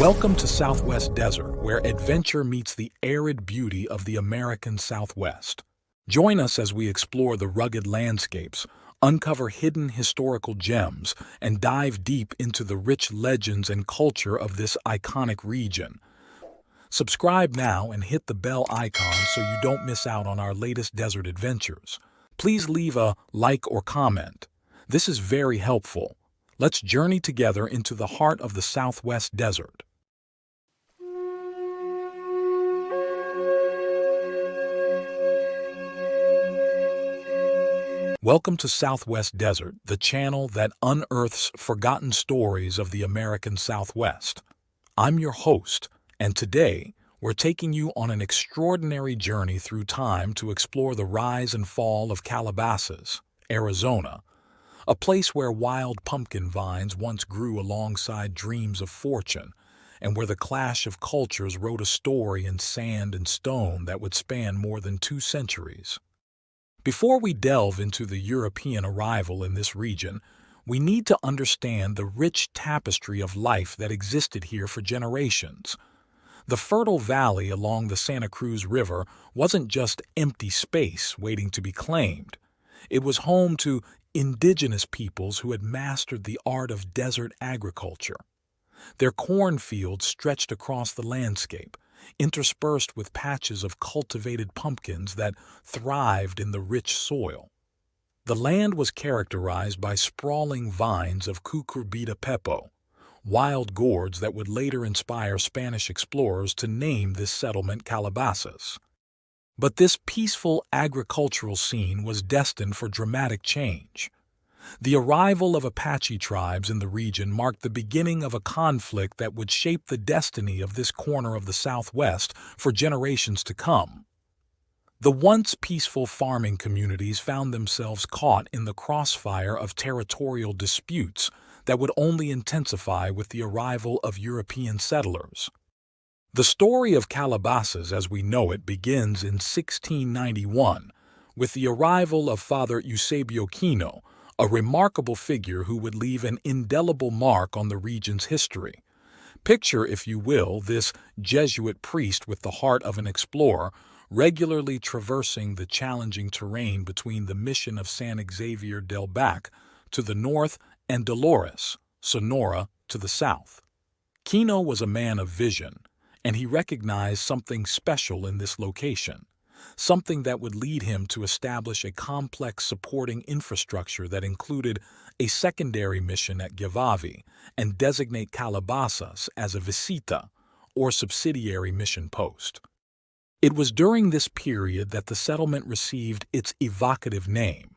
Welcome to Southwest Desert, where adventure meets the arid beauty of the American Southwest. Join us as we explore the rugged landscapes, uncover hidden historical gems, and dive deep into the rich legends and culture of this iconic region. Subscribe now and hit the bell icon so you don't miss out on our latest desert adventures. Please leave a like or comment. This is very helpful. Let's journey together into the heart of the Southwest Desert. Welcome to Southwest Desert, the channel that unearths forgotten stories of the American Southwest. I'm your host, and today we're taking you on an extraordinary journey through time to explore the rise and fall of Calabasas, Arizona, a place where wild pumpkin vines once grew alongside dreams of fortune, and where the clash of cultures wrote a story in sand and stone that would span more than 2 centuries. Before we delve into the European arrival in this region, we need to understand the rich tapestry of life that existed here for generations. The fertile valley along the Santa Cruz River wasn't just empty space waiting to be claimed. It was home to indigenous peoples who had mastered the art of desert agriculture. Their cornfields stretched across the landscape, interspersed with patches of cultivated pumpkins that thrived in the rich soil. The land was characterized by sprawling vines of cucurbita pepo, wild gourds that would later inspire Spanish explorers to name this settlement Calabasas. But this peaceful agricultural scene was destined for dramatic change. The arrival of Apache tribes in the region marked the beginning of a conflict that would shape the destiny of this corner of the Southwest for generations to come. The once peaceful farming communities found themselves caught in the crossfire of territorial disputes that would only intensify with the arrival of European settlers. The story of Calabasas as we know it begins in 1691 with the arrival of Father Eusebio Kino, a remarkable figure who would leave an indelible mark on the region's history. Picture, if you will, this Jesuit priest with the heart of an explorer, regularly traversing the challenging terrain between the mission of San Xavier del Bac to the north and Dolores, Sonora, to the south. Kino was a man of vision, and he recognized something special in this location. Something that would lead him to establish a complex supporting infrastructure that included a secondary mission at Guavavi and designate Calabasas as a visita, or subsidiary mission post. It was during this period that the settlement received its evocative name.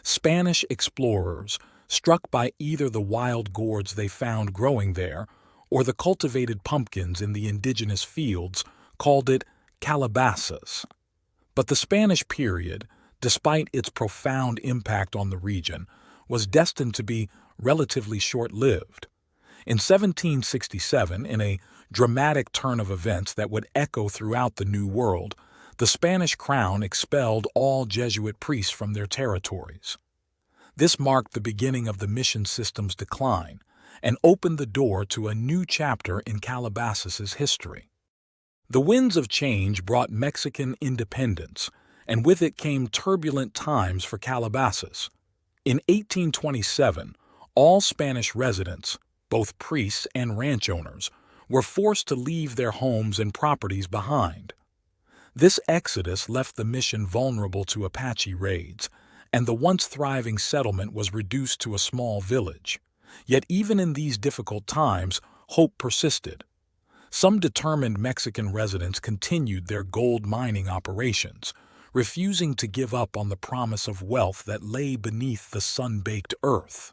Spanish explorers, struck by either the wild gourds they found growing there or the cultivated pumpkins in the indigenous fields, called it Calabasas. But the Spanish period, despite its profound impact on the region, was destined to be relatively short-lived. In 1767, in a dramatic turn of events that would echo throughout the New World, the Spanish crown expelled all Jesuit priests from their territories. This marked the beginning of the mission system's decline and opened the door to a new chapter in Calabasas' history. The winds of change brought Mexican independence, and with it came turbulent times for Calabasas. In 1827, all Spanish residents, both priests and ranch owners, were forced to leave their homes and properties behind. This exodus left the mission vulnerable to Apache raids, and the once thriving settlement was reduced to a small village. Yet even in these difficult times, hope persisted. Some determined Mexican residents continued their gold mining operations, refusing to give up on the promise of wealth that lay beneath the sun-baked earth.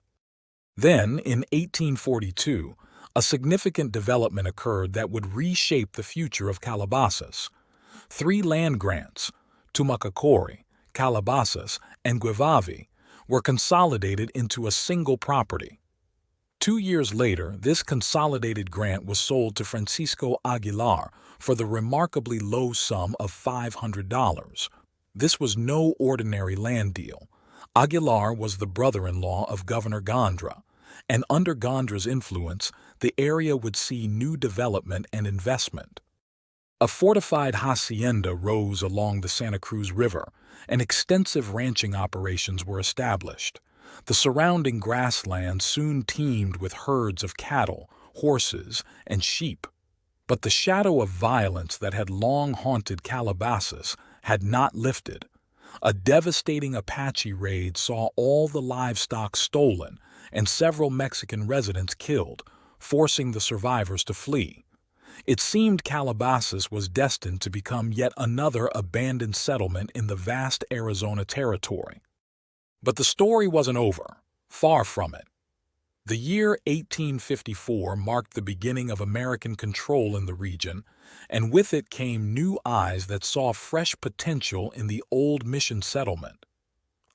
Then, in 1842, a significant development occurred that would reshape the future of Calabasas. 3 land grants, Tumacacori, Calabasas, and Guavavi, were consolidated into a single property. 2 years later, this consolidated grant was sold to Francisco Aguilar for the remarkably low sum of $500. This was no ordinary land deal. Aguilar was the brother-in-law of Governor Gondra, and under Gondra's influence, the area would see new development and investment. A fortified hacienda rose along the Santa Cruz River, and extensive ranching operations were established. The surrounding grasslands soon teemed with herds of cattle, horses, and sheep. But the shadow of violence that had long haunted Calabasas had not lifted. A devastating Apache raid saw all the livestock stolen and several Mexican residents killed, forcing the survivors to flee. It seemed Calabasas was destined to become yet another abandoned settlement in the vast Arizona territory. But the story wasn't over. Far from it. The year 1854 marked the beginning of American control in the region, and with it came new eyes that saw fresh potential in the old mission settlement.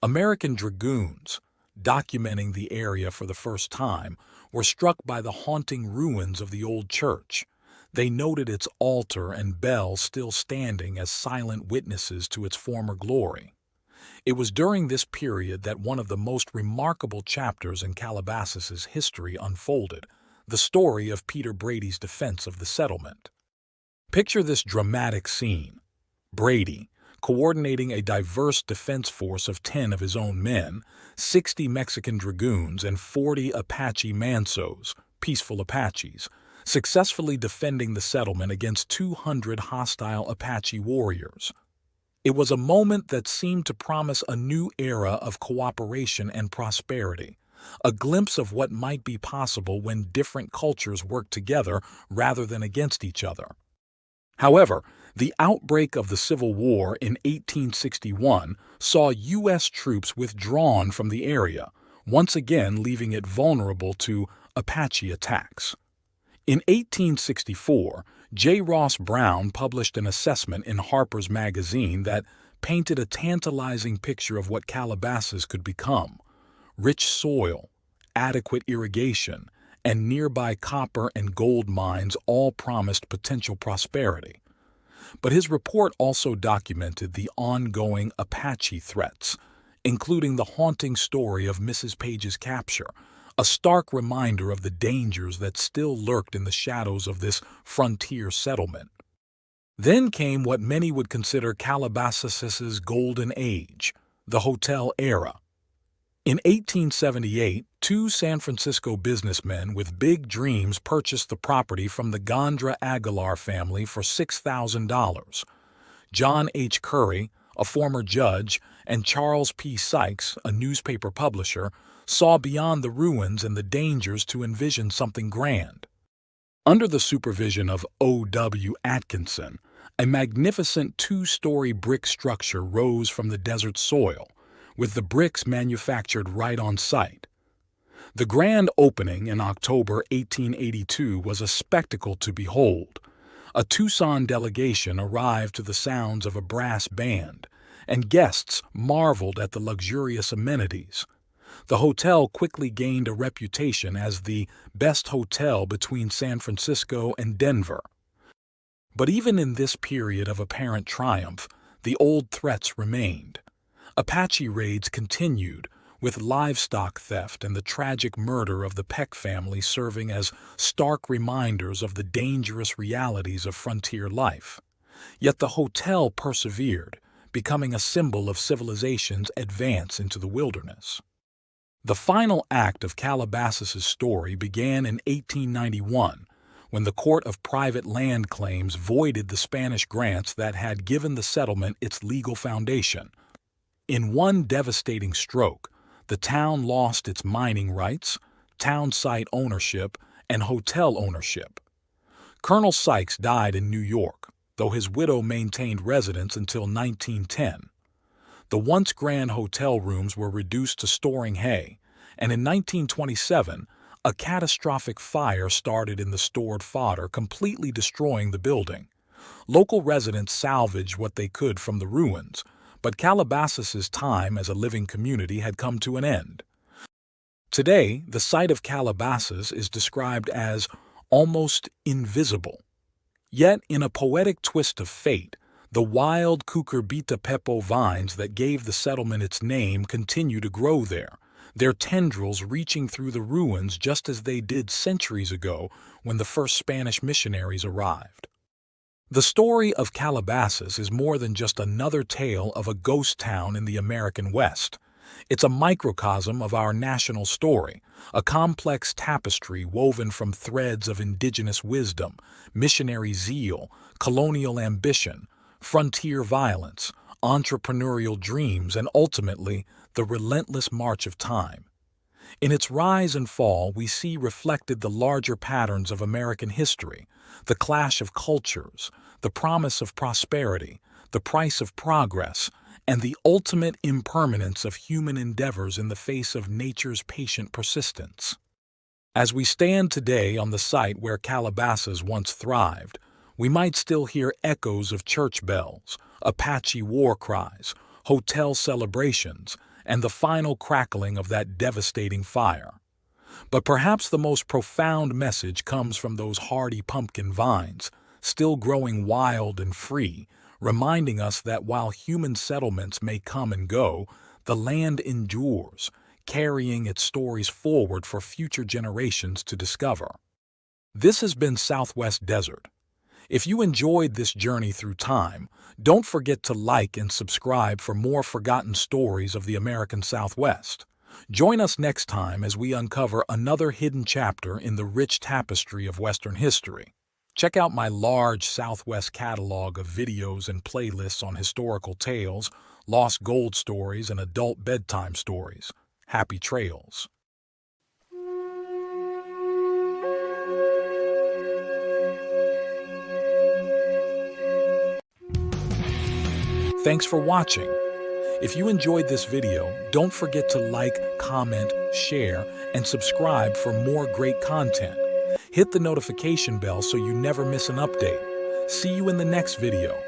American dragoons, documenting the area for the first time, were struck by the haunting ruins of the old church. They noted its altar and bell still standing as silent witnesses to its former glory. It was during this period that one of the most remarkable chapters in Calabasas's history unfolded, the story of Peter Brady's defense of the settlement. Picture this dramatic scene. Brady, coordinating a diverse defense force of 10 of his own men, 60 Mexican dragoons, and 40 Apache mansos, peaceful Apaches, successfully defending the settlement against 200 hostile Apache warriors. It was a moment that seemed to promise a new era of cooperation and prosperity, a glimpse of what might be possible when different cultures work together rather than against each other. However, the outbreak of the Civil War in 1861 saw U.S. troops withdrawn from the area, once again leaving it vulnerable to Apache attacks. In 1864, J. Ross Brown published an assessment in Harper's Magazine that painted a tantalizing picture of what Calabasas could become. Rich soil, adequate irrigation, and nearby copper and gold mines all promised potential prosperity. But his report also documented the ongoing Apache threats, including the haunting story of Mrs. Page's capture, a stark reminder of the dangers that still lurked in the shadows of this frontier settlement. Then came what many would consider Calabasas's golden age, the hotel era. In 1878, two San Francisco businessmen with big dreams purchased the property from the Gondra Aguilar family for $6,000. John H. Curry, a former judge, and Charles P. Sykes, a newspaper publisher, saw beyond the ruins and the dangers to envision something grand. Under the supervision of O.W. Atkinson, a magnificent two-story brick structure rose from the desert soil, with the bricks manufactured right on site. The grand opening in October 1882 was a spectacle to behold. A Tucson delegation arrived to the sounds of a brass band, and guests marveled at the luxurious amenities. The hotel quickly gained a reputation as the best hotel between San Francisco and Denver. But even in this period of apparent triumph, the old threats remained. Apache raids continued, with livestock theft and the tragic murder of the Peck family serving as stark reminders of the dangerous realities of frontier life. Yet the hotel persevered, becoming a symbol of civilization's advance into the wilderness. The final act of Calabasas's story began in 1891, when the Court of Private Land Claims voided the Spanish grants that had given the settlement its legal foundation. In one devastating stroke, the town lost its mining rights, town site ownership, and hotel ownership. Colonel Sykes died in New York, though his widow maintained residence until 1910. The once grand hotel rooms were reduced to storing hay, and in 1927, a catastrophic fire started in the stored fodder, completely destroying the building. Local residents salvaged what they could from the ruins, but Calabasas's time as a living community had come to an end. Today, the site of Calabasas is described as almost invisible. Yet, in a poetic twist of fate, the wild cucurbita pepo vines that gave the settlement its name continue to grow there, their tendrils reaching through the ruins just as they did centuries ago when the first Spanish missionaries arrived. The story of Calabasas is more than just another tale of a ghost town in the American West. It's a microcosm of our national story, a complex tapestry woven from threads of indigenous wisdom, missionary zeal, colonial ambition, frontier violence, entrepreneurial dreams, and ultimately, the relentless march of time. In its rise and fall, we see reflected the larger patterns of American history, the clash of cultures, the promise of prosperity, the price of progress, and the ultimate impermanence of human endeavors in the face of nature's patient persistence. As we stand today on the site where Calabasas once thrived, we might still hear echoes of church bells, Apache war cries, hotel celebrations, and the final crackling of that devastating fire. But perhaps the most profound message comes from those hardy pumpkin vines, still growing wild and free, reminding us that while human settlements may come and go, the land endures, carrying its stories forward for future generations to discover. This has been Southwest Desert. If you enjoyed this journey through time, don't forget to like and subscribe for more forgotten stories of the American Southwest. Join us next time as we uncover another hidden chapter in the rich tapestry of Western history. Check out my large Southwest catalog of videos and playlists on historical tales, lost gold stories, and adult bedtime stories. Happy trails! Thanks for watching. If you enjoyed this video, don't forget to like, comment, share, and subscribe for more great content. Hit the notification bell so you never miss an update. See you in the next video.